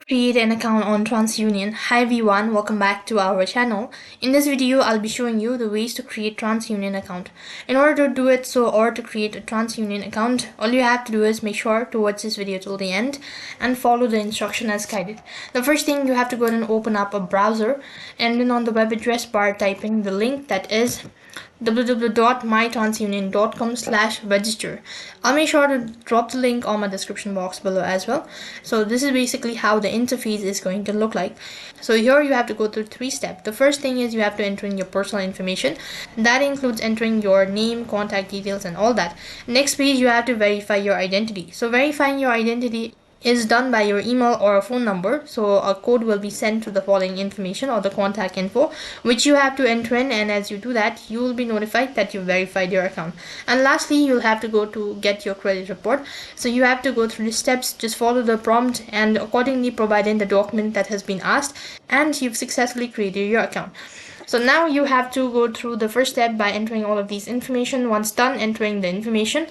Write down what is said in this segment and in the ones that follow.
Create an account on TransUnion. Hi everyone, welcome back to our channel. In this video, I'll be showing you the ways to create TransUnion account. In order to do it or to create a TransUnion account, all you have to do is make sure to watch this video till the end and follow the instruction as guided. The first thing, you have to go ahead and open up a browser, and then on the web address bar type in the link that is www.mytransunion.com/register. I'll make sure to drop the link on my description box below as well. So this is basically how the interface is going to look like. So here you have to go through 3 steps. The first thing is you have to enter in your personal information. That includes entering your name, contact details, and all that. Next page, you have to verify your identity. So verifying your identity is done by your email or a phone number. So a code will be sent to the following information or the contact info, which you have to enter in, and as you do that, you will be notified that you verified your account. And lastly, you'll have to go to get your credit report. So you have to go through the steps, just follow the prompt and accordingly provide in the document that has been asked, and you've successfully created your account. So now you have to go through the first step by entering all of these information. Once done entering the information,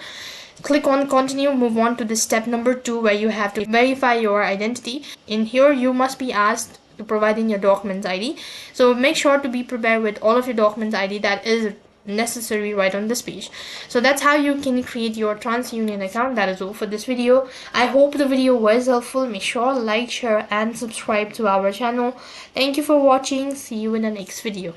click on continue, move on to the step number 2, where you have to verify your identity. In here, you must be asked to provide in your documents ID. So make sure to be prepared with all of your documents ID that is necessary right on this page. So that's how you can create your TransUnion account. That is all for this video. I hope the video was helpful. Make sure to like, share, and subscribe to our channel. Thank you for watching. See you in the next video.